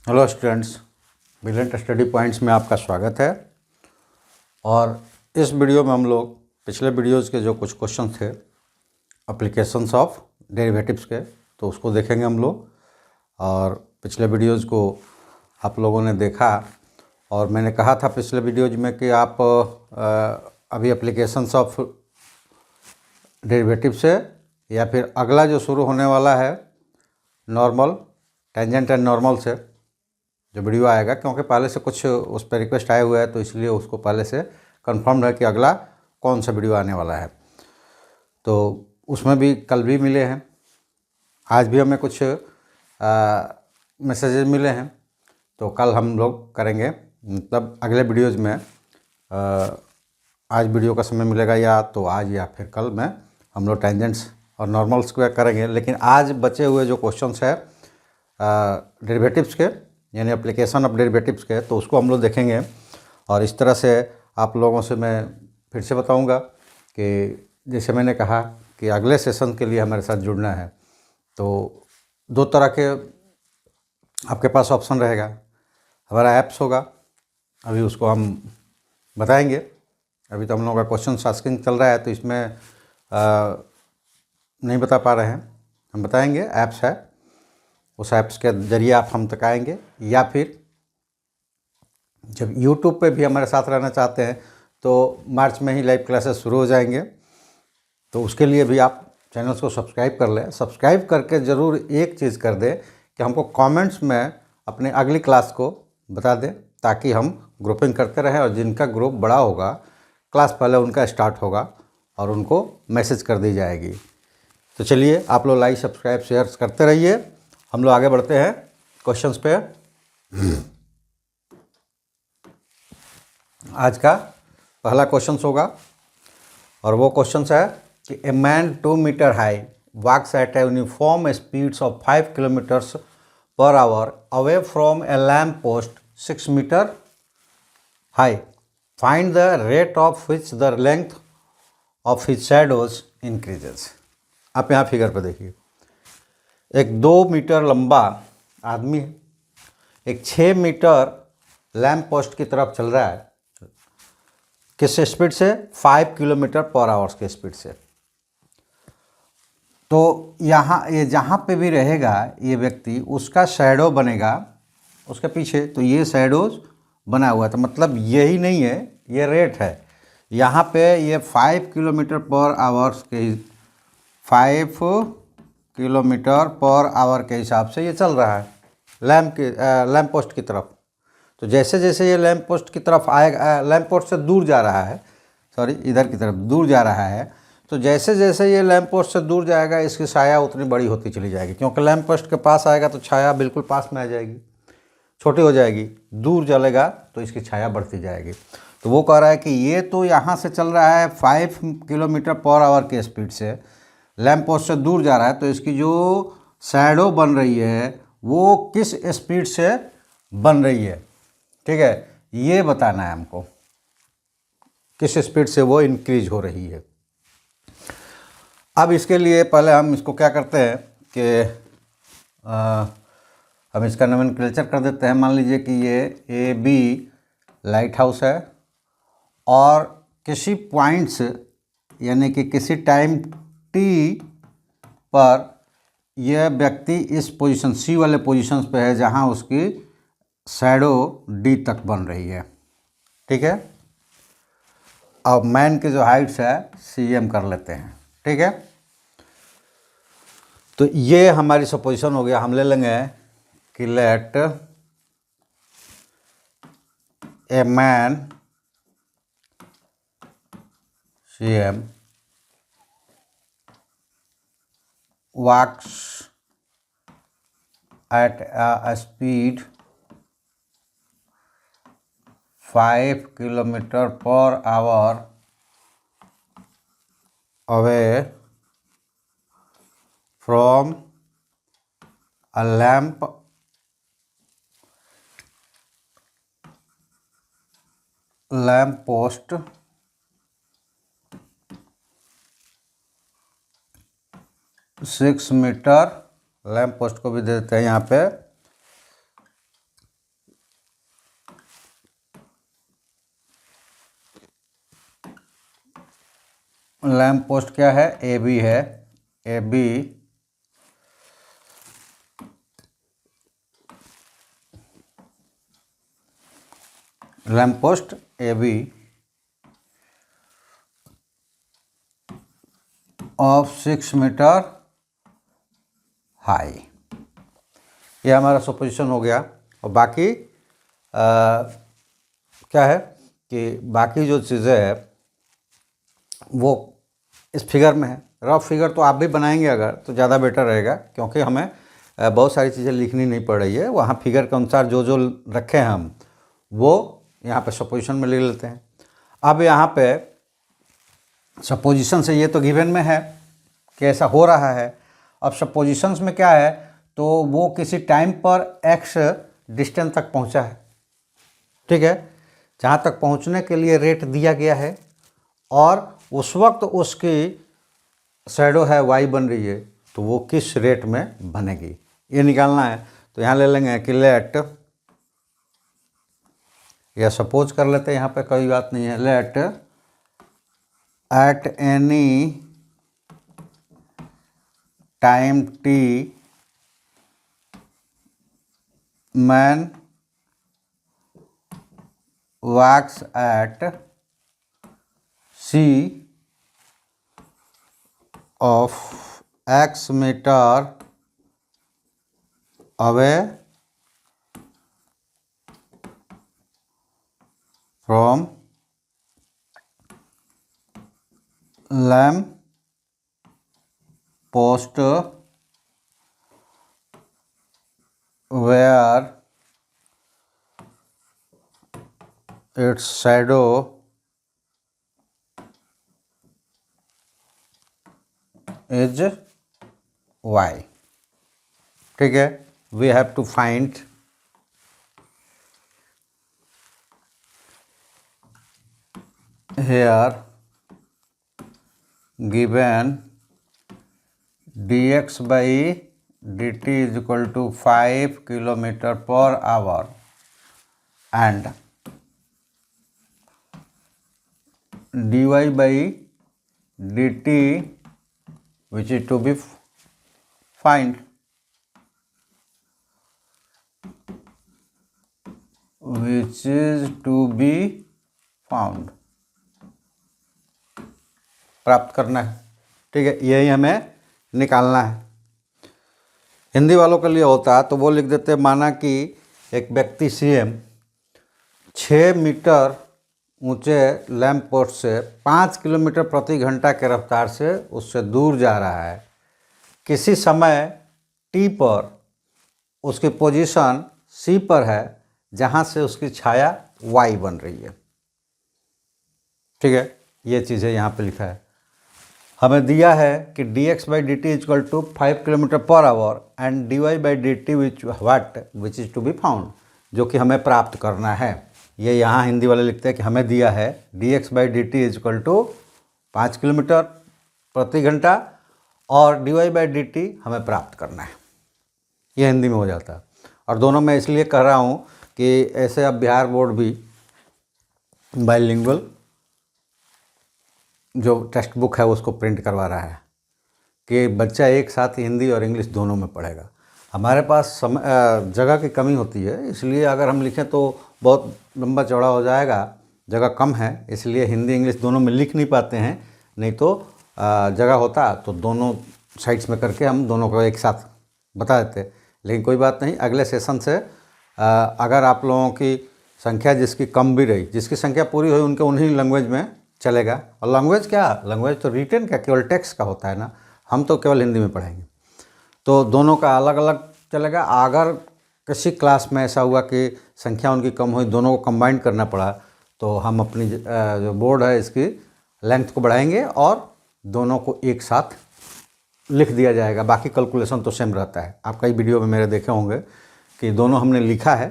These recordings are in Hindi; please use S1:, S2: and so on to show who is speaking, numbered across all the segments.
S1: Hello students, brilliant study points में आपका स्वागत है। और इस वीडियो में हम लोग पिछले वीडियोज़ के जो कुछ क्वेश्चन थे एप्लीकेशंस ऑफ डेरिवेटिव्स के, तो उसको देखेंगे हम लोग। और पिछले वीडियोज़ को आप लोगों ने देखा और मैंने कहा था पिछले वीडियोज़ में कि आप अभी एप्लीकेशंस ऑफ डेरिवेटिव से या फिर अगला जो शुरू होने वाला है नॉर्मल, टेंजेंट एंड नॉर्मल से जो वीडियो आएगा, क्योंकि पहले से कुछ उस पर रिक्वेस्ट आए हुए हैं तो इसलिए उसको पहले से कंफर्म है कि अगला कौन सा वीडियो आने वाला है। तो उसमें भी कल भी मिले हैं, आज भी हमें कुछ मैसेजेस मिले हैं, तो कल हम लोग करेंगे। मतलब अगले वीडियोज़ में आज वीडियो का समय मिलेगा या तो आज या फिर कल में हम लोग टेंजेंट्स और नॉर्मल्स को करेंगे। लेकिन आज बचे हुए जो क्वेश्चंस है डेरिवेटिव्स के, यानी एप्लीकेशन ऑफ डेरिवेटिव्स के, तो उसको हम लोग देखेंगे। और इस तरह से आप लोगों से मैं फिर से बताऊंगा कि जैसे मैंने कहा कि अगले सेशन के लिए हमारे साथ जुड़ना है तो दो तरह के आपके पास ऑप्शन रहेगा। हमारा ऐप्स होगा, अभी उसको हम बताएंगे। अभी तो हम लोगों का क्वेश्चन आस्किंग चल रहा है तो इसमें नहीं बता पा रहे हैं, हम बताएंगे। ऐप्स है, उस ऐप्स के ज़रिए आप हम तक आएंगे, या फिर जब YouTube पे भी हमारे साथ रहना चाहते हैं तो मार्च में ही लाइव क्लासेस शुरू हो जाएंगे। तो उसके लिए भी आप चैनल्स को सब्सक्राइब कर लें। सब्सक्राइब करके ज़रूर एक चीज़ कर दें कि हमको कमेंट्स में अपने अगली क्लास को बता दें, ताकि हम ग्रुपिंग करते रहें और जिनका ग्रुप बड़ा होगा, क्लास पहले उनका स्टार्ट होगा और उनको मैसेज कर दी जाएगी। तो चलिए आप लोग लाइक, सब्सक्राइब, शेयर करते रहिए। हम लोग आगे बढ़ते हैं क्वेश्चंस पे। आज का पहला क्वेश्चन होगा और वो क्वेश्चन है कि a man 2 meter high walks at a uniform speeds of 5 kilometers per hour away from a lamp post 6 meter high. Find the rate of which the length of his shadows increases. आप यहाँ फिगर पर देखिए, एक 2 मीटर लंबा आदमी है, एक 6 मीटर लैम्प पोस्ट की तरफ चल रहा है। किस स्पीड से? 5 किलोमीटर पर आवर्स के स्पीड से। तो यहाँ ये जहाँ पे भी रहेगा ये व्यक्ति, उसका शैडो बनेगा उसके पीछे। तो ये शैडोज बना हुआ है, तो मतलब यही नहीं है, ये रेट है। यहाँ पे ये 5 किलोमीटर पर आवर्स के 5 किलोमीटर पर आवर के हिसाब से ये चल रहा है लैम्प पोस्ट की तरफ। तो जैसे जैसे ये लैम्प पोस्ट की तरफ आएगा, लैम्प पोस्ट से दूर जा रहा है, सॉरी इधर की तरफ दूर जा रहा है, तो जैसे जैसे ये लैम्प पोस्ट से दूर जाएगा इसकी छाया उतनी बड़ी होती चली जाएगी, क्योंकि लैम्प पोस्ट के पास आएगा तो छाया बिल्कुल पास में आ जाएगी, छोटी हो जाएगी। दूर चलेगा तो इसकी छाया बढ़ती जाएगी। तो वो कह रहा है कि ये तो यहाँ से चल रहा है 5 किलोमीटर पर आवर के स्पीड से, लैम्प पोस्ट से दूर जा रहा है, तो इसकी जो शैडो बन रही है वो किस स्पीड से बन रही है, ठीक है, ये बताना है हमको, किस स्पीड से वो इंक्रीज हो रही है। अब इसके लिए पहले हम इसको क्या करते हैं कि हम इसका नोमेनक्लेचर कर देते हैं। मान लीजिए कि ये AB लाइट हाउस है और किसी पॉइंट्स यानी कि किसी टाइम T पर यह व्यक्ति इस पोजीशन C वाले पोजीशंस पे है जहां उसकी शैडो D तक बन रही है, ठीक है। अब मैन की जो हाइट्स है CM कर लेते हैं, ठीक है। तो ये हमारी सपोजिशन हो गया। हम ले लेंगे कि let a man CM walks at a speed 5 kilometer per hour away from a lamp post 6 meter. Lamp post को भी दे देते हैं यहाँ पे लैंप पोस्ट क्या है, ए बी है, A B lamp post A B of 6 meter high. ये हमारा सपोजिशन हो गया। और बाकी क्या है कि बाकी जो चीज़ें है वो इस फिगर में है। रफ फिगर तो आप भी बनाएंगे अगर तो ज़्यादा बेटर रहेगा, क्योंकि हमें बहुत सारी चीज़ें लिखनी नहीं पड़ रही है। वहाँ फिगर के अनुसार जो जो रखे हैं हम वो यहाँ पे सपोजिशन में लिख लेते हैं। अब यहाँ पे सपोजिशन से ये तो गिवन में है कि ऐसा हो रहा है। अब सपोजिशंस में क्या है, तो वो किसी टाइम पर x डिस्टेंस तक पहुँचा है, ठीक है, जहाँ तक पहुँचने के लिए रेट दिया गया है और उस वक्त उसकी शैडो है y बन रही है, तो वो किस रेट में बनेगी ये निकालना है। तो यहाँ ले लेंगे कि लेट, या सपोज कर लेते हैं, यहाँ पे कोई बात नहीं है, let at any time t man walks at c of x meter away from lamp post where its shadow is y, ठीक है। We have to find here given dx by dt is equal to 5 kilometer per hour and dy by dt which is to be find, which is to be found, प्राप्त करना है, ठीक है, यही हमें निकालना है। हिंदी वालों के लिए होता है तो वो लिख देते हैं, माना कि एक व्यक्ति CM 6 मीटर ऊंचे लैंप पोस्ट से 5 किलोमीटर प्रति घंटा के रफ्तार से उससे दूर जा रहा है। किसी समय T पर उसकी पोजीशन C पर है जहां से उसकी छाया Y बन रही है, ठीक है। ये चीज़ें यहाँ पे लिखा है। हमें दिया है कि dx by dt equal to 5 kilometer per hour and dy by dt which is to be found, जो कि हमें प्राप्त करना है। ये यहाँ हिंदी वाले लिखते हैं कि हमें दिया है dx by dt equal to 5 kilometer प्रति घंटा और dy by dt हमें प्राप्त करना है। ये हिंदी में हो जाता है। और दोनों में इसलिए कह रहा हूँ कि ऐसे अब बिहार बोर्ड भी बाइलिंगुअल जो टेक्स्ट बुक है उसको प्रिंट करवा रहा है कि बच्चा एक साथ हिंदी और इंग्लिश दोनों में पढ़ेगा। हमारे पास जगह की कमी होती है, इसलिए अगर हम लिखें तो बहुत लंबा चौड़ा हो जाएगा, जगह कम है, इसलिए हिंदी इंग्लिश दोनों में लिख नहीं पाते हैं। नहीं तो जगह होता तो दोनों साइड्स में करके हम दोनों को एक साथ बता देते। लेकिन कोई बात नहीं, अगले सेशन से अगर आप लोगों की संख्या जिसकी कम भी रही, जिसकी संख्या पूरी हुई उनके उन्हीं लैंग्वेज में चलेगा। और लैंग्वेज क्या, लैंग्वेज तो रिटन का केवल टेक्स्ट का होता है ना, हम तो केवल हिंदी में पढ़ेंगे, तो दोनों का अलग अलग चलेगा। अगर किसी क्लास में ऐसा हुआ कि संख्या उनकी कम हुई, दोनों को कंबाइन करना पड़ा, तो हम अपनी जो बोर्ड है इसकी लेंथ को बढ़ाएंगे और दोनों को एक साथ लिख दिया जाएगा। बाकी कैलकुलेशन तो सेम रहता है। आप कई वीडियो में मेरे देखे होंगे कि दोनों हमने लिखा है,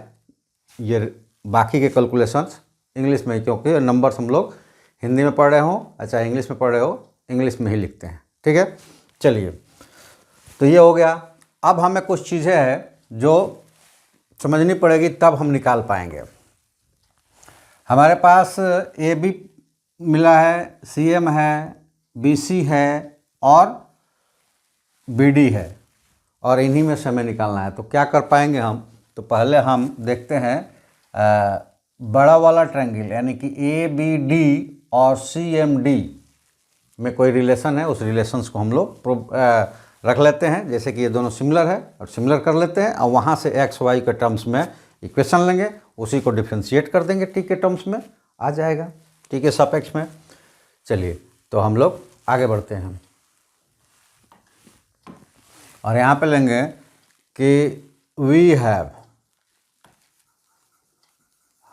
S1: ये बाकी के कैलकुलेशंस इंग्लिश में, क्योंकि नंबर्स हम लोग हिंदी में पढ़ रहे हो, अच्छा इंग्लिश में पढ़ रहे हो, इंग्लिश में ही लिखते हैं, ठीक है। चलिए, तो ये हो गया। अब हमें कुछ चीज़ें हैं जो समझनी पड़ेगी, तब हम निकाल पाएंगे। हमारे पास AB मिला है, CM है, BC है और BD है, और इन्हीं में से हमें निकालना है। तो क्या कर पाएंगे हम? तो पहले हम देखते हैं बड़ा वाला ट्रायंगल यानी कि ABD और CMD में कोई रिलेशन है, उस रिलेशंस को हम लोग रख लेते हैं, जैसे कि ये दोनों सिमिलर है और सिमिलर कर लेते हैं, और वहाँ से x y के टर्म्स में इक्वेशन लेंगे, उसी को डिफ्रेंशिएट कर देंगे t के टर्म्स में, आ जाएगा t के सापेक्ष में। चलिए तो हम लोग आगे बढ़ते हैं और यहाँ पे लेंगे कि वी हैव,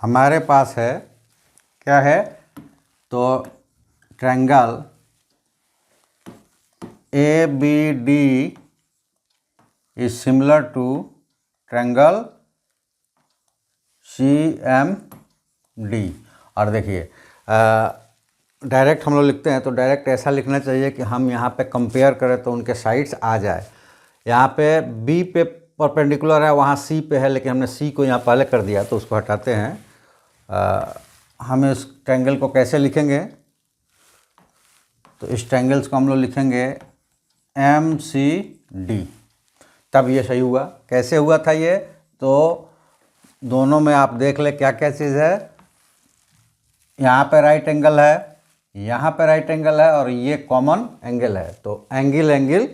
S1: हमारे पास है क्या है, तो triangle ABD is similar to triangle CMD। और देखिए डायरेक्ट हम लोग लिखते हैं तो डायरेक्ट ऐसा लिखना चाहिए कि हम यहाँ पे कंपेयर करें तो उनके साइड्स आ जाए। यहाँ पे B पे परपेंडिकुलर है, वहाँ C पे है, लेकिन हमने C को यहाँ पहले कर दिया तो उसको हटाते हैं। हम इस ट्रायंगल को कैसे लिखेंगे? तो इस ट्रायंगल्स को हम लोग लिखेंगे MCD, तब ये सही हुआ। कैसे हुआ था ये? तो दोनों में आप देख ले क्या क्या चीज़ है, यहाँ पे राइट एंगल है, यहाँ पे राइट एंगल है, और ये कॉमन एंगल है, तो एंगल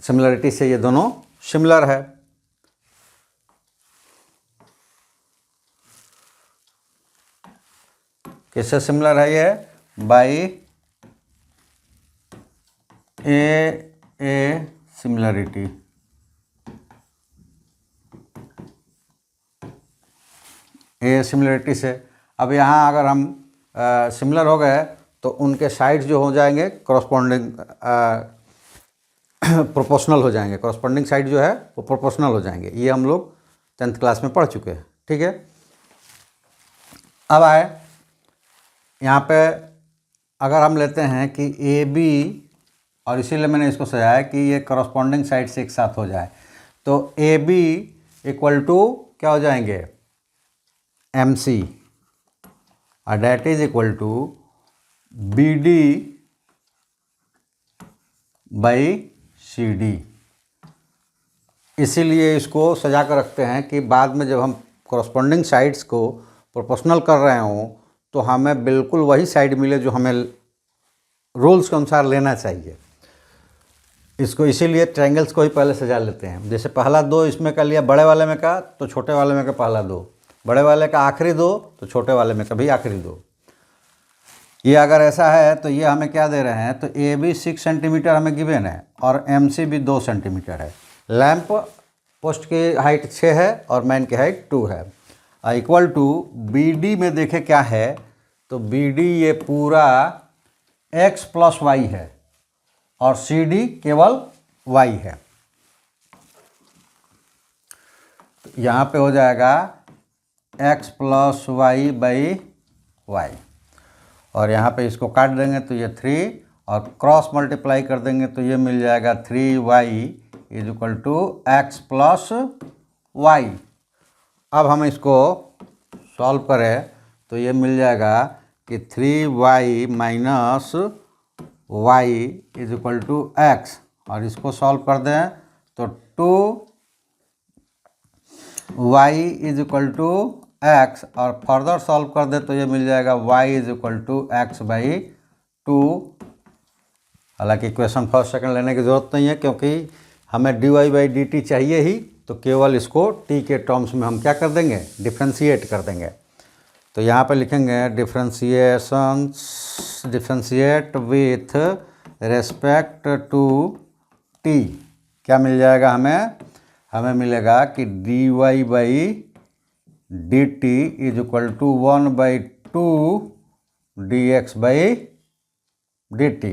S1: सिमिलरिटी से ये दोनों सिमिलर है। किससे सिमिलर है ये? By A similarity. A similarity से अब यहाँ अगर हम सिमिलर हो गए तो उनके साइड्स जो हो जाएंगे कॉरस्पॉन्डिंग प्रोपोर्शनल हो जाएंगे, कॉरस्पॉन्डिंग साइड जो है वो प्रोपोर्शनल हो जाएंगे। ये हम लोग 10th क्लास में पढ़ चुके हैं, ठीक है। अब आए यहाँ पे, अगर हम लेते हैं कि AB, और इसीलिए मैंने इसको सजाया कि ये कॉरस्पॉन्डिंग साइड से एक साथ हो जाए, तो AB इक्वल टू क्या हो जाएंगे? MC, और that is equal to BD by CD। इसीलिए इसको सजा कर रखते हैं कि बाद में जब हम कॉरस्पॉन्डिंग साइड्स को प्रोपोर्शनल कर रहे हों तो हमें बिल्कुल वही साइड मिले जो हमें रूल्स के अनुसार लेना चाहिए। इसको इसीलिए ट्रायंगल्स को ही पहले सजा लेते हैं। जैसे पहला 2 इसमें का लिया बड़े वाले में का, तो छोटे वाले में का पहला 2, बड़े वाले का आखिरी 2, तो छोटे वाले में का भी आखिरी 2। ये अगर ऐसा है तो ये हमें क्या दे रहे हैं? तो AB 6 सेंटीमीटर हमें गिवन है और MC भी 2 सेंटीमीटर है। लैंप पोस्ट की हाइट 6 है और मैन की हाइट 2 है। इक्वल टू BD में देखे क्या है, तो BD ये पूरा x प्लस y है और CD केवल y है। तो यहाँ पे हो जाएगा x plus y by y, और यहाँ पे इसको काट देंगे तो ये 3, और क्रॉस मल्टीप्लाई कर देंगे तो ये मिल जाएगा 3y is equal to x plus y. अब हम इसको सॉल्व करें तो ये मिल जाएगा कि 3y minus y is equal to x, और इसको सॉल्व कर दें तो 2y is equal to x, और फर्दर सॉल्व कर दे तो ये मिल जाएगा y is equal to x by 2। हालांकि इक्वेशन फर्स्ट सेकंड लेने की ज़रूरत नहीं है क्योंकि हमें dy बाई dt चाहिए ही, तो केवल इसको t के टर्म्स में हम क्या कर देंगे? डिफ्रेंशिएट कर देंगे। तो यहाँ पे लिखेंगे differentiate with respect to t। क्या मिल जाएगा हमें? हमें मिलेगा कि dy by dt is equal to 1/2 dx by dt,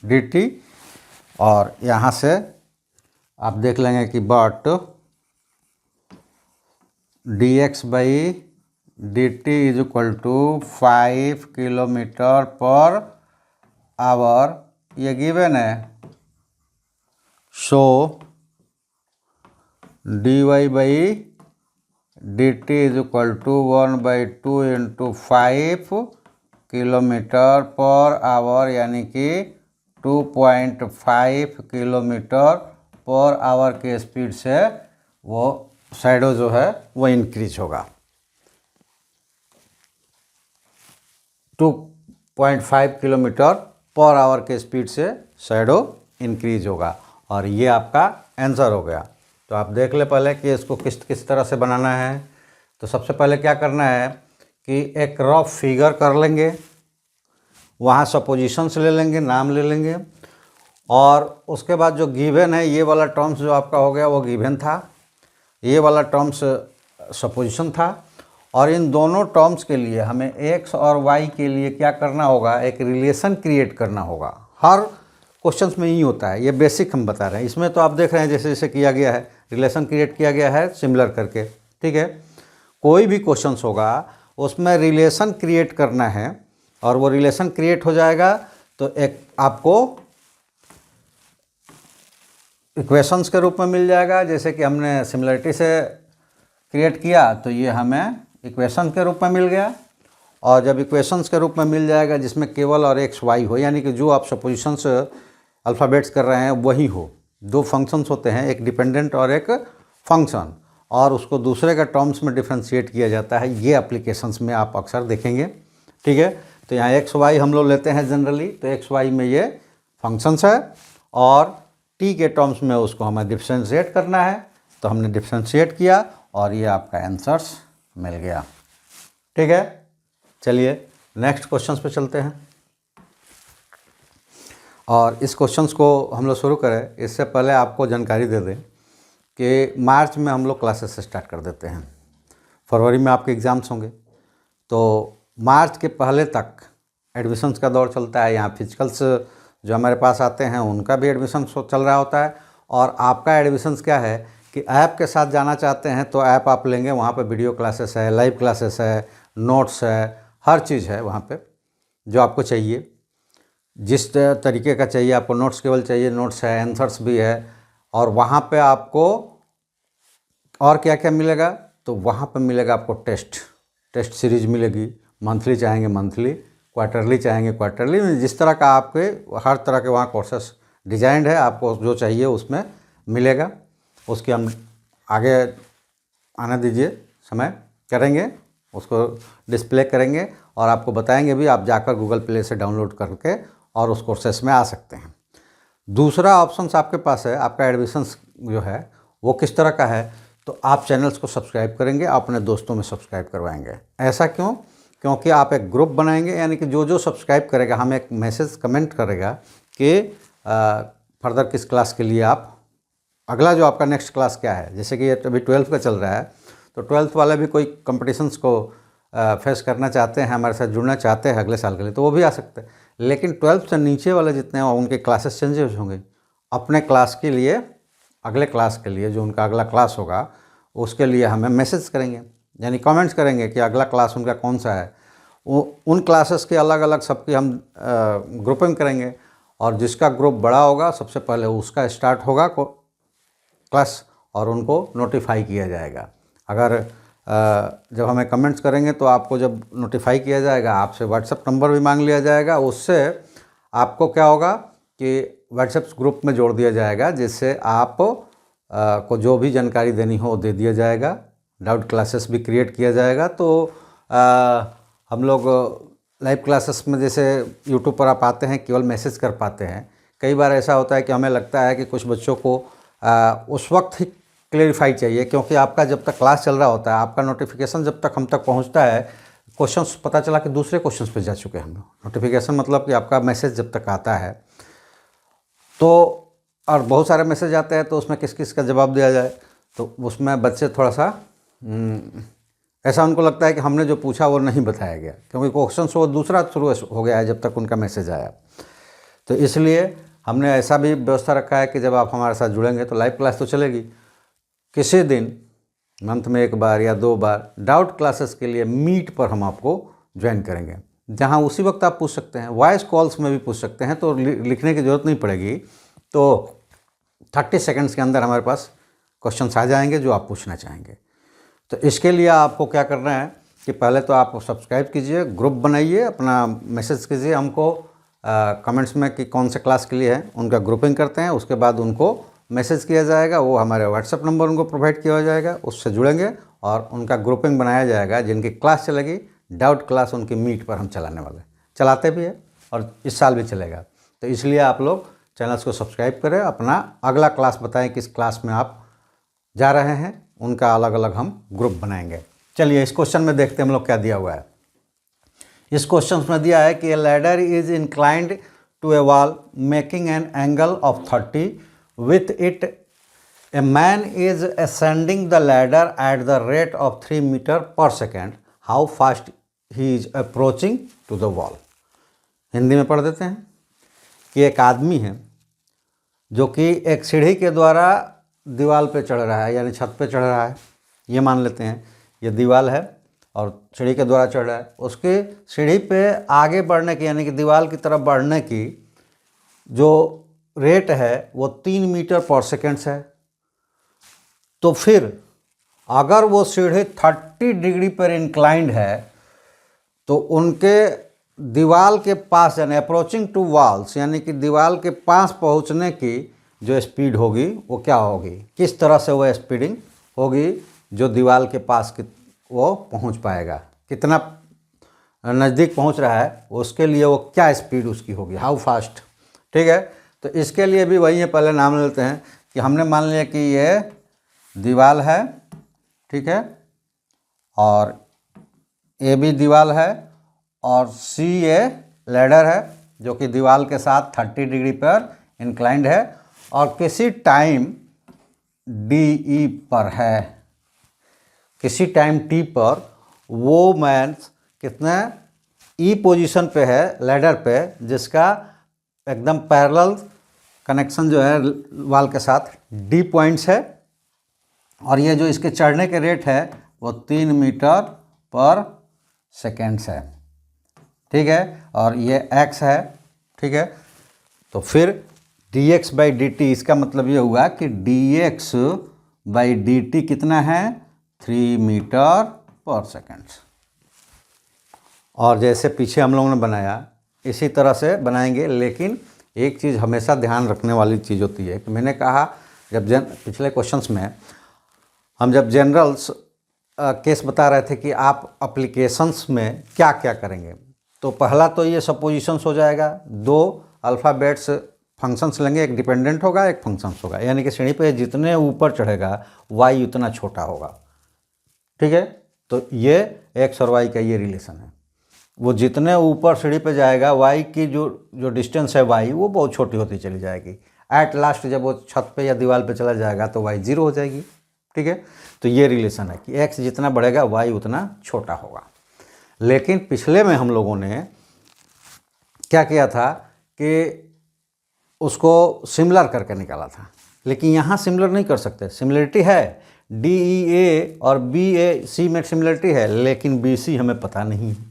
S1: dt। और यहाँ से आप देख लेंगे कि but dx by dt is equal to 5 kilometer per hour, ये गिवन है। So dy by dt is equal to 1/2 into 5 kilometer per hour, यानी कि 2.5 किलोमीटर पर आवर के स्पीड से वो शैडो जो है वो इंक्रीज होगा। 2.5 किलोमीटर पर आवर के स्पीड से शैडो इंक्रीज होगा। और ये आपका आंसर हो गया। तो आप देख ले पहले कि इसको किस किस तरह से बनाना है। तो सबसे पहले क्या करना है कि एक रफ फिगर कर लेंगे, वहाँ सपोजिशंस ले लेंगे, नाम ले लेंगे, और उसके बाद जो गिवन है ये वाला टर्म्स जो आपका हो गया वो गिवन था, ये वाला टर्म्स सपोजिशन था। और इन दोनों टर्म्स के लिए हमें x और y के लिए क्या करना होगा, एक रिलेशन क्रिएट करना होगा। हर क्वेश्चंस में यही होता है, ये बेसिक हम बता रहे हैं। इसमें तो आप देख रहे हैं जैसे जैसे किया गया है, रिलेशन क्रिएट किया गया है सिमिलर करके, ठीक है। कोई भी क्वेश्चंस होगा उसमें रिलेशन क्रिएट करना है, और वो रिलेशन क्रिएट हो जाएगा तो एक आपको इक्वेशंस के रूप में मिल जाएगा। जैसे कि हमने सिमिलरिटी से क्रिएट किया तो ये हमें इक्वेशन के रूप में मिल गया। और जब इक्वेशंस के रूप में मिल जाएगा जिसमें केवल और एक्स वाई हो, यानी कि जो आप सपोजिशंस अल्फ़ाबेट्स कर रहे हैं वही हो, दो फंक्शंस होते हैं, एक डिपेंडेंट और एक फंक्शन, और उसको दूसरे का टर्म्स में डिफ्रेंशिएट किया जाता है। ये एप्लीकेशंस में आप अक्सर देखेंगे, ठीक है। तो यहाँ एक्स वाई हम लोग लेते हैं जनरली, तो एक्स वाई में ये फंक्शंस है, और टी के टर्म्स में उसको हमें डिफ्रेंशिएट करना है। तो हमने डिफ्रेंशिएट किया और ये आपका आंसर्स मिल गया, ठीक है। चलिए नेक्स्ट क्वेश्चंस पे चलते हैं। और इस क्वेश्चंस को हम लोग शुरू करें इससे पहले आपको जानकारी दे दें कि मार्च में हम लोग क्लासेस स्टार्ट कर देते हैं। फरवरी में आपके एग्ज़ाम्स होंगे, तो मार्च के पहले तक एडमिशन्स का दौर चलता है। यहाँ फिजिकल्स जो हमारे पास आते हैं उनका भी एडमिशन चल रहा होता है, और आपका एडमिशन्स क्या है कि ऐप के साथ जाना चाहते हैं तो ऐप आप लेंगे, वहाँ पे वीडियो क्लासेस है, लाइव क्लासेस है, नोट्स है, हर चीज़ है वहाँ पे जो आपको चाहिए। जिस तरीके का चाहिए आपको, नोट्स केवल चाहिए, नोट्स है, आंसर्स भी है। और वहाँ पे आपको और क्या क्या मिलेगा, तो वहाँ पे मिलेगा आपको टेस्ट सीरीज मिलेगी, मंथली चाहेंगे मंथली, क्वार्टरली चाहेंगे क्वार्टरली, जिस तरह का आपके हर तरह के वहाँ कोर्सेस डिजाइंड है, आपको जो चाहिए उसमें मिलेगा। उसके हम आगे आने दीजिए, समय करेंगे, उसको डिस्प्ले करेंगे और आपको बताएंगे भी। आप जाकर गूगल प्ले से डाउनलोड करके और उस कोर्सेस में आ सकते हैं। दूसरा ऑप्शंस आपके पास है, आपका एडमिशन्स जो है वो किस तरह का है, तो आप चैनल्स को सब्सक्राइब करेंगे, अपने दोस्तों में सब्सक्राइब करवाएंगे। ऐसा क्यों? क्योंकि आप एक ग्रुप बनाएंगे, यानी कि जो जो सब्सक्राइब करेगा हमें एक मैसेज कमेंट करेगा कि फर्दर किस क्लास के लिए आप, अगला जो आपका नेक्स्ट क्लास क्या है। जैसे कि ये अभी 12th का चल रहा है, तो 12th वाले भी कोई कंपटीशंस को फेस करना चाहते हैं, हमारे साथ जुड़ना चाहते हैं अगले साल के लिए, तो वो भी आ सकते हैं। लेकिन 12th से नीचे वाले जितने हैं उनके क्लासेस चेंजेस होंगे। अपने क्लास के लिए, अगले क्लास के लिए जो उनका अगला क्लास होगा उसके लिए हमें मैसेज करेंगे, यानी कमेंट्स करेंगे कि अगला क्लास उनका कौन सा है। उन क्लासेस के अलग अलग सबकी हम ग्रुपिंग करेंगे, और जिसका ग्रुप बड़ा होगा सबसे पहले उसका स्टार्ट होगा क्लास, और उनको नोटिफाई किया जाएगा। अगर जब हमें कमेंट्स करेंगे तो आपको जब नोटिफाई किया जाएगा, आपसे व्हाट्सएप नंबर भी मांग लिया जाएगा। उससे आपको क्या होगा कि व्हाट्सएप ग्रुप में जोड़ दिया जाएगा, जिससे आप को जो भी जानकारी देनी हो दे दिया जाएगा। डाउट क्लासेस भी क्रिएट किया जाएगा। तो हम लोग लाइव क्लासेस में जैसे यूट्यूब पर आप आते हैं केवल मैसेज कर पाते हैं। कई बार ऐसा होता है कि हमें लगता है कि कुछ बच्चों को उस वक्त ही क्लेरिफाई चाहिए, क्योंकि आपका जब तक क्लास चल रहा होता है, आपका नोटिफिकेशन जब तक हम तक पहुंचता है, क्वेश्चंस पता चला कि दूसरे क्वेश्चंस पे जा चुके हैं हम लोग। नोटिफिकेशन मतलब कि आपका मैसेज जब तक आता है तो, और बहुत सारे मैसेज आते हैं तो उसमें किस किस का जवाब दिया जाए, तो उसमें बच्चे थोड़ा सा ऐसा उनको लगता है कि हमने जो पूछा वो नहीं बताया गया, क्योंकि क्वेश्चन वो दूसरा शुरू हो गया है जब तक उनका मैसेज आया। तो इसलिए हमने ऐसा भी व्यवस्था रखा है कि जब आप हमारे साथ जुड़ेंगे तो लाइव क्लास तो चलेगी, किसी दिन मंथ में 1 बार या 2 बार डाउट क्लासेस के लिए मीट पर हम आपको ज्वाइन करेंगे, जहां उसी वक्त आप पूछ सकते हैं। वॉइस कॉल्स में भी पूछ सकते हैं, तो लिखने की ज़रूरत नहीं पड़ेगी। तो 30 सेकंड्स के अंदर हमारे पास क्वेश्चंस आ जाएंगे जो आप पूछना चाहेंगे। तो इसके लिए आपको क्या करना है कि पहले तो आप सब्सक्राइब कीजिए, ग्रुप बनाइए, अपना मैसेज कीजिए हमको कमेंट्स में कि कौन से क्लास के लिए है, उनका ग्रुपिंग करते हैं, उसके बाद उनको मैसेज किया जाएगा, वो हमारे व्हाट्सएप नंबर उनको प्रोवाइड किया जाएगा, उससे जुड़ेंगे और उनका ग्रुपिंग बनाया जाएगा। जिनकी क्लास चलेगी, डाउट क्लास उनकी मीट पर हम चलाने वाले, चलाते भी है और इस साल भी चलेगा। तो इसलिए आप लोग चैनल्स को सब्सक्राइब करें, अपना अगला क्लास बताएं किस क्लास में आप जा रहे हैं, उनका अलग अलग हम ग्रुप बनाएंगे। चलिए इस क्वेश्चन में देखते हैं हम लोग क्या दिया हुआ है। इस क्वेश्चन में दिया है कि a ladder is inclined to a wall making an angle of 30 with it a man is ascending the ladder at the rate of 3 metre per second, how fast he is approaching to the wall. Hindi में पढ़ देते हैं कि एक आदमी है जो कि एक सीढ़ी के द्वारा दीवार पे चढ़ रहा है, यानी छत पे चढ़ रहा है, ये मान लेते हैं ये दीवार है और सीढ़ी के द्वारा चढ़ रहा है। उसके सीढ़ी पे आगे बढ़ने की, यानी कि दीवार की तरफ बढ़ने की जो रेट है वो 3 मीटर पर सेकेंड है। तो फिर अगर वो सीढ़ी 30 डिग्री पर इंक्लाइंड है तो उनके दीवार के पास, यानी अप्रोचिंग टू वॉल्स, यानी कि दीवार के पास पहुंचने की जो स्पीड होगी वो क्या होगी, किस तरह से वो स्पीडिंग होगी जो दीवार के पास वो पहुंच पाएगा, कितना नज़दीक पहुंच रहा है, उसके लिए वो क्या स्पीड उसकी होगी, हाउ फास्ट। ठीक है, तो इसके लिए भी वही है, पहले नाम लेते हैं कि हमने मान लिया कि ये दीवार है, ठीक है, और ए भी दीवार है और सी ए लैडर है जो कि दीवार के साथ 30 डिग्री पर इंक्लाइंड है और किसी टाइम डी ई पर है, किसी टाइम टी पर वो मैन कितने ई पोजीशन पे है लैडर पे, जिसका एकदम पैरेलल कनेक्शन जो है वाल के साथ डी पॉइंट्स है, और ये जो इसके चढ़ने के रेट है वो 3 मीटर पर सेकेंड्स है। ठीक है, और ये x है। ठीक है, तो फिर dx बाई डी टी, इसका मतलब ये हुआ कि dx बाई डी टी कितना है, 3 मीटर पर सेकेंड। और जैसे पीछे हम लोगों ने बनाया इसी तरह से बनाएंगे, लेकिन एक चीज़ हमेशा ध्यान रखने वाली चीज़ होती है कि मैंने कहा जब पिछले क्वेश्चंस में हम जब जनरल्स केस बता रहे थे कि आप एप्लीकेशंस में क्या क्या करेंगे, तो पहला तो ये सपोजिशंस हो जाएगा, 2 अल्फ़ाबेट्स फंक्शंस लेंगे, एक डिपेंडेंट होगा एक फंक्शंस होगा, यानी कि सीढ़ी पे जितने ऊपर चढ़ेगा y उतना छोटा होगा। ठीक है, तो ये x और y का ये रिलेशन है, वो जितने ऊपर सीढ़ी पे जाएगा y की जो डिस्टेंस है y वो बहुत छोटी होती चली जाएगी। एट लास्ट जब वो छत पे या दीवार पे चला जाएगा तो y 0 हो जाएगी। ठीक है, तो ये रिलेशन है कि x जितना बढ़ेगा y उतना छोटा होगा। लेकिन पिछले में हम लोगों ने क्या किया था कि उसको सिमिलर करके निकाला था, लेकिन यहाँ सिमिलर नहीं कर सकते। सिमिलरिटी है, डी ई ए और बी ए सी में सिमिलरिटी है, लेकिन बी सी हमें पता नहीं है,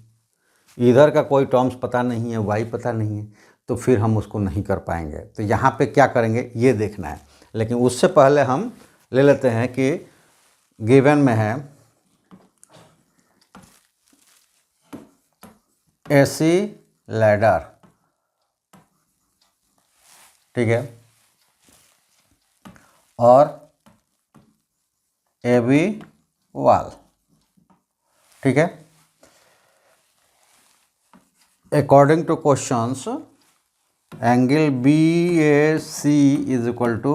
S1: इधर का कोई टर्म्स पता नहीं है, वाई पता नहीं है, तो फिर हम उसको नहीं कर पाएंगे। तो यहाँ पे क्या करेंगे ये देखना है, लेकिन उससे पहले हम ले लेते हैं कि गिवन में है एसी लैडर, ठीक है, और ए बी वॉल। ठीक है, according to questions angle B A C is equal to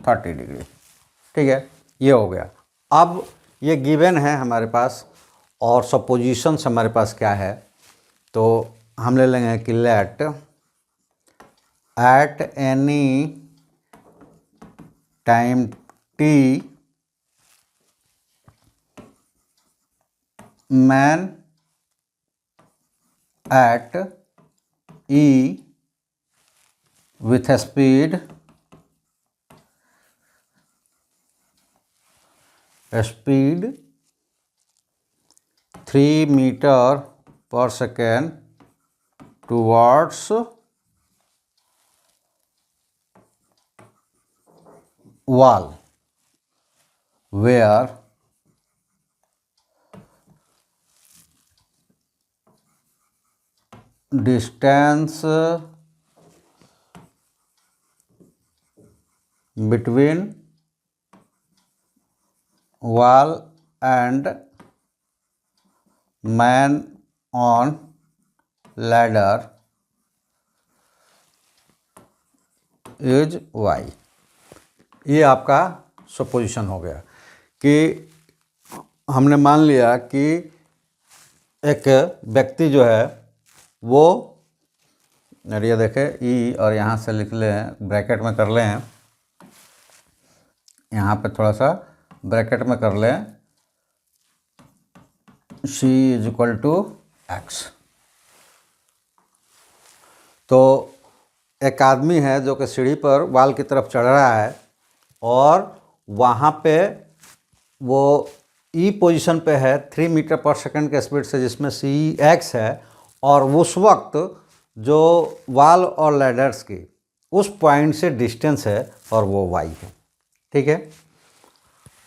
S1: 30 degree. ठीक है, ये हो गया। अब ये गिवन है हमारे पास और सपोजिशंस हमारे पास क्या है, तो हम ले लेंगे कि let at any time T man at E with a speed 3 meter per second towards wall where distance between wall and man on ladder is y। ये आपका सपोजिशन हो गया कि हमने मान लिया कि एक व्यक्ति जो है वो, ये देखें ई और यहाँ से लिख लें, ब्रैकेट में कर लें, यहाँ पे थोड़ा सा ब्रैकेट में कर लें, c is equal to x. तो एक आदमी है जो कि सीढ़ी पर वाल की तरफ चढ़ रहा है और वहाँ पे वो ई पोजीशन पे है 3 मीटर पर सेकंड के स्पीड से, जिसमें सी एक्स है, और उस वक्त जो वाल और लैडर्स की उस पॉइंट से डिस्टेंस है और वो वाई है। ठीक है।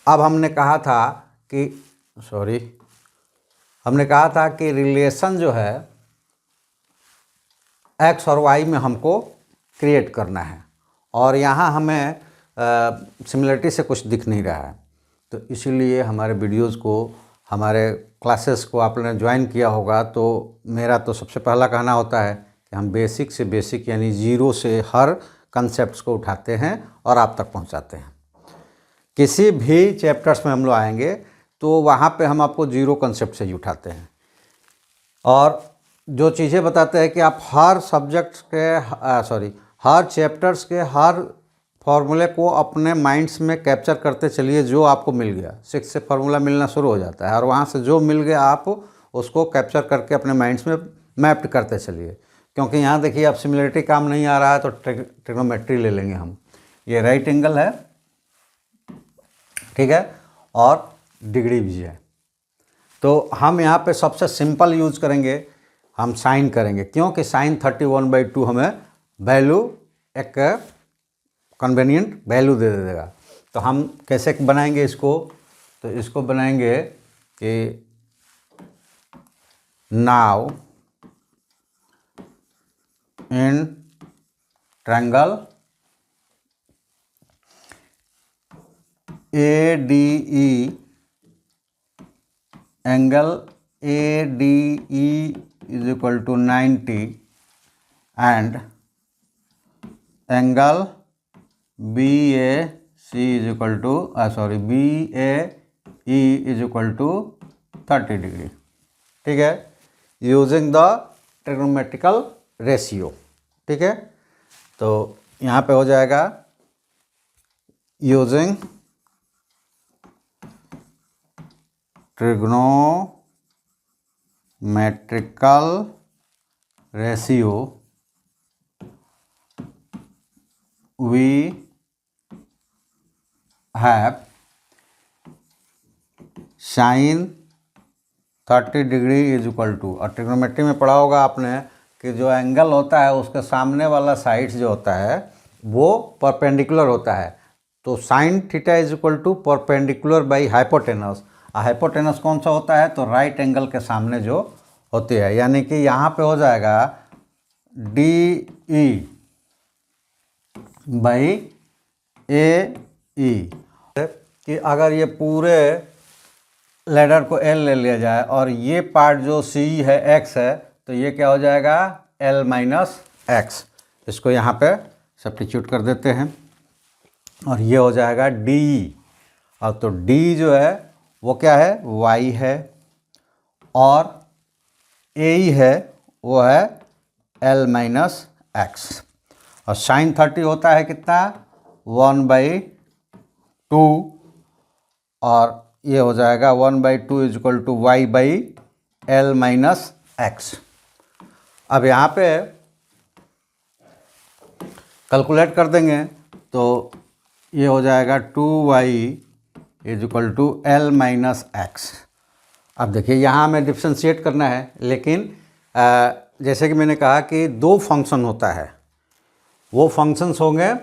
S1: अब हमने कहा था कि रिलेशन जो है एक्स और वाई में हमको क्रिएट करना है, और यहाँ हमें सिमिलरिटी से कुछ दिख नहीं रहा है। तो इसीलिए हमारे वीडियोज़ को, हमारे क्लासेस को आपने ज्वाइन किया होगा, तो मेरा तो सबसे पहला कहना होता है कि हम बेसिक से बेसिक यानी ज़ीरो से हर कंसेप्ट को उठाते हैं और आप तक पहुँचाते हैं। किसी भी चैप्टर्स में हम लोग आएंगे तो वहाँ पे हम आपको जीरो कंसेप्ट से ही उठाते हैं, और जो चीज़ें बताते हैं कि आप हर सब्जेक्ट के हर चैप्टर्स के हर फॉर्मूले को अपने माइंड्स में कैप्चर करते चलिए। जो आपको मिल गया, 6 से फार्मूला मिलना शुरू हो जाता है और वहाँ से जो मिल गया आप उसको कैप्चर करके अपने माइंड्स में मैप्ड करते चलिए। क्योंकि यहाँ देखिए, अब सिमिलरिटी काम नहीं आ रहा है तो ट्रिग्नोमेट्री ले लेंगे हम। ये राइट एंगल है, ठीक है, और डिग्री भी है। तो हम यहाँ पे सबसे सिंपल यूज करेंगे, हम साइन करेंगे, क्योंकि साइन 31/2 हमें वैल्यू, एक कन्वीनियंट वैल्यू दे देगा। तो हम कैसे बनाएंगे इसको? तो इसको बनाएंगे कि now in triangle ADE, angle ADE is equal to 90 and angle BAC is equal to BAE is equal to 30 degree. ठीक है, यूजिंग द ट्रिग्नोमेट्रिकल रेशियो। ठीक है, तो यहाँ पे हो जाएगा using trigonometrical ratio we have sin 30 degree is equal to, और ट्रिग्नोमेट्री में पढ़ा होगा आपने कि जो एंगल होता है उसके सामने वाला साइड जो होता है वो परपेंडिकुलर होता है। तो sine theta is equal to perpendicular by hypotenuse. Hypotenuse कौन सा होता है? तो राइट एंगल के सामने जो होती है, यानी कि यहाँ पे हो जाएगा DE बाई AE। कि अगर ये पूरे लैडर को L ले लिया जाए और ये पार्ट जो C है X है, तो ये क्या हो जाएगा? L minus x. इसको यहाँ पे सब्स्टिट्यूट कर देते हैं और ये हो जाएगा DE। और तो D जो है वो क्या है? Y है, और AE है वो है L माइनस एक्स। और साइन 30 होता है कितना? 1/2, और ये हो जाएगा 1/2 is equal to y by L minus x. अब यहाँ पे कैलकुलेट कर देंगे तो ये हो जाएगा 2y is equal to L minus x. अब देखिए यहाँ हमें डिफ्रेंशिएट करना है, लेकिन जैसे कि मैंने कहा कि दो फंक्शन होता है, वो फंक्शंस होंगे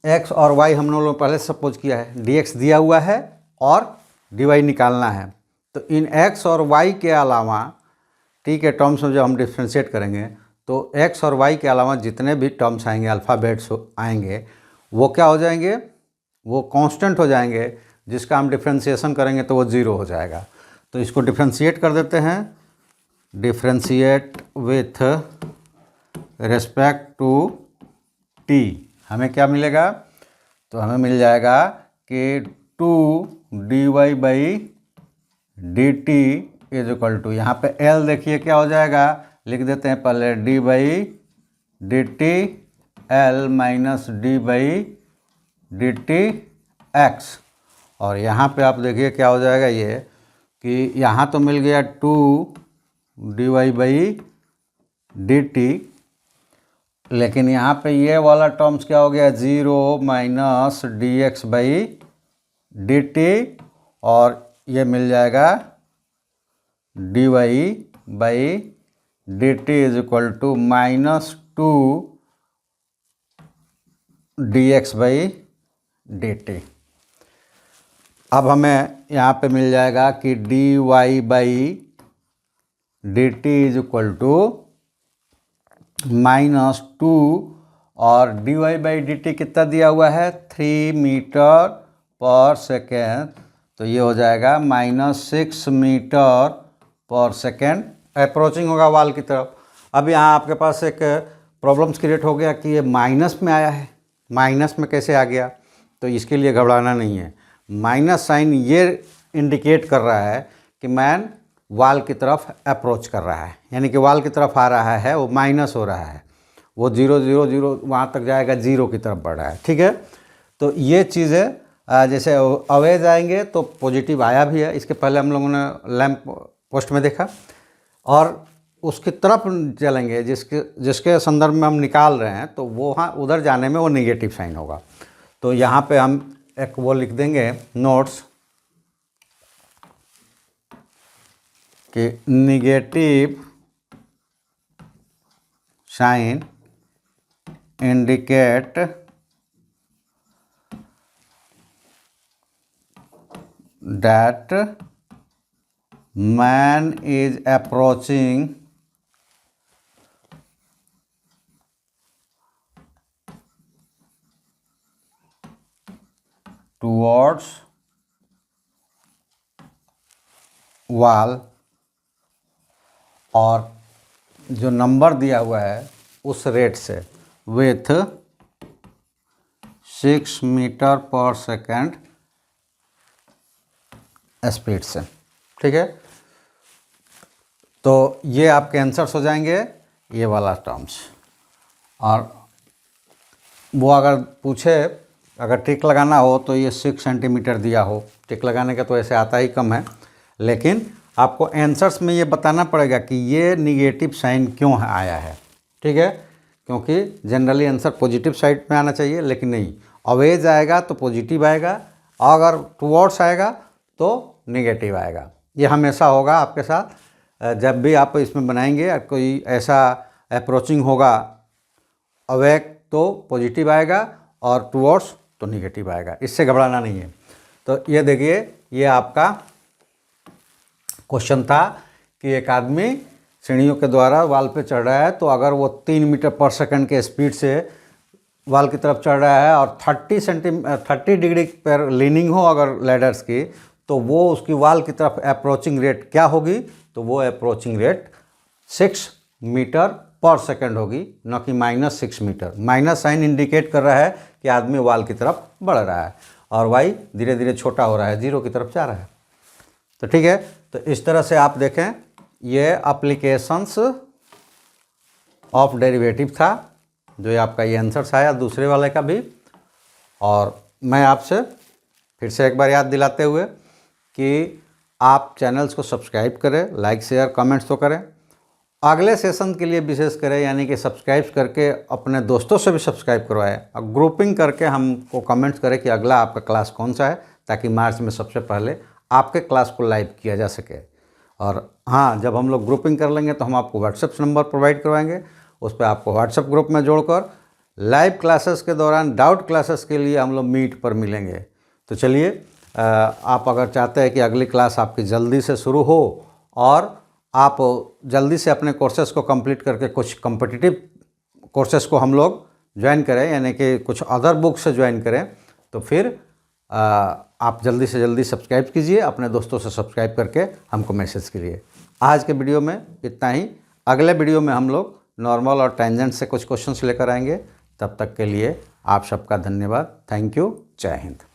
S1: x और y। हम लोगों ने पहले सपोज किया है dx दिया हुआ है और dy निकालना है। तो इन x और y के अलावा टी के टर्म्स में जब हम डिफ्रेंशिएट करेंगे तो एक्स और वाई के अलावा जितने भी टर्म्स आएंगे, अल्फ़ाबेट्स आएंगे, वो क्या हो जाएंगे, वो कांस्टेंट हो जाएंगे, जिसका हम डिफ्रेंशिएशन करेंगे तो वो ज़ीरो हो जाएगा। तो इसको डिफ्रेंशिएट कर देते हैं, differentiate with respect to T. हमें क्या मिलेगा, तो हमें मिल जाएगा कि 2 dy/dt इज इक्वल टू, यहाँ पे L देखिए क्या हो जाएगा, लिख देते हैं पहले d/dt L minus d/dt x। और यहाँ पे आप देखिए क्या हो जाएगा ये, कि यहाँ तो मिल गया 2 dy/dt, लेकिन यहाँ पे ये वाला टर्म्स क्या हो गया, 0 माइनस dx/dt, और ये मिल जाएगा dy/dt is equal to -2 dx/dt। अब हमें यहाँ पे मिल जाएगा कि dy/dt इज इक्वल टू -2, और dy/dt कितना दिया हुआ है, 3 मीटर पर सेकेंड, तो ये हो जाएगा -6 मीटर पर सेकेंड अप्रोचिंग होगा वाल की तरफ। अब यहाँ आपके पास एक प्रॉब्लम्स क्रिएट हो गया कि ये माइनस में आया है, माइनस में कैसे आ गया, तो इसके लिए घबराना नहीं है। माइनस साइन ये इंडिकेट कर रहा है कि मैन वाल की तरफ अप्रोच कर रहा है, यानी कि वाल की तरफ आ रहा है, वो माइनस हो रहा है, वो 0 0 0 वहाँ तक जाएगा, 0 की तरफ बढ़ रहा है। ठीक है, तो ये चीज़ें जैसे अवे जाएंगे तो पॉजिटिव आया भी है, इसके पहले हम लोगों ने लैंप पोस्ट में देखा, और उसकी तरफ चलेंगे जिसके संदर्भ में हम निकाल रहे हैं, तो वो वहाँ उधर जाने में वो नेगेटिव साइन होगा। तो यहाँ पे हम एक वो लिख देंगे नोट्स कि negative sign indicate that man is approaching towards wall, और जो नंबर दिया हुआ है उस रेट से with 6 metre per second speed से। ठीक है, तो ये आपके आंसर्स हो जाएंगे, ये वाला टर्म्स। और वो अगर पूछे, अगर टिक लगाना हो तो ये 6 सेंटीमीटर दिया हो, टिक लगाने का तो ऐसे आता ही कम है, लेकिन आपको आंसर्स में ये बताना पड़ेगा कि ये निगेटिव साइन क्यों आया है। ठीक है, क्योंकि जनरली आंसर पॉजिटिव साइड में आना चाहिए, लेकिन नहीं, अवेज आएगा तो पॉजिटिव आएगा, अगर टुवर्ड्स आएगा तो नेगेटिव आएगा। ये हमेशा होगा आपके साथ, जब भी आप इसमें बनाएंगे कोई ऐसा अप्रोचिंग होगा, अवे तो पॉजिटिव आएगा और टुवर्ड्स तो नेगेटिव आएगा, इससे घबराना नहीं है। तो ये देखिए, ये आपका क्वेश्चन था कि एक आदमी सीढ़ियों के द्वारा वाल पे चढ़ रहा है, तो अगर वो 3 मीटर पर सेकंड के स्पीड से वाल की तरफ चढ़ रहा है और 30 डिग्री पर लीनिंग हो अगर लैडर्स की, तो वो उसकी वाल की तरफ अप्रोचिंग रेट क्या होगी, तो वो अप्रोचिंग रेट 6 मीटर पर सेकंड होगी, न कि -6 मीटर। माइनस साइन इंडिकेट कर रहा है कि आदमी वाल की तरफ बढ़ रहा है, और वाई धीरे धीरे छोटा हो रहा है, 0 की तरफ जा रहा है। तो ठीक है, तो इस तरह से आप देखें, ये एप्लीकेशंस ऑफ डेरिवेटिव था, जो ये आपका ये आंसर्स आया दूसरे वाले का भी। और मैं आपसे फिर से एक बार याद दिलाते हुए कि आप चैनल्स को सब्सक्राइब करें, लाइक शेयर कमेंट्स तो करें, अगले सेशन के लिए विशेष करें, यानी कि सब्सक्राइब करके अपने दोस्तों से भी सब्सक्राइब करवाएं, और ग्रुपिंग करके हमको कमेंट्स करें कि अगला आपका क्लास कौन सा है, ताकि मार्च में सबसे पहले आपके क्लास को लाइव किया जा सके। और हाँ, जब हम लोग ग्रुपिंग कर लेंगे तो हम आपको व्हाट्सएप नंबर प्रोवाइड करवाएंगे, उस पर आपको व्हाट्सएप ग्रुप में जोड़कर लाइव क्लासेस के दौरान डाउट क्लासेस के लिए हम लोग मीट पर मिलेंगे। तो चलिए, आप अगर चाहते हैं कि अगली क्लास आपकी जल्दी से शुरू हो और आप जल्दी से अपने कोर्सेज़ को कंप्लीट करके कुछ कॉम्पिटिटिव कोर्सेज़ को हम लोग ज्वाइन करें, यानी कि कुछ अदर बुक से ज्वाइन करें, तो फिर आप जल्दी से जल्दी सब्सक्राइब कीजिए, अपने दोस्तों से सब्सक्राइब करके हमको मैसेज कीजिए। आज के वीडियो में इतना ही। अगले वीडियो में हम लोग नॉर्मल और टेंजेंट से कुछ क्वेश्चंस लेकर आएंगे। तब तक के लिए आप सबका धन्यवाद। Thank you. जय हिंद।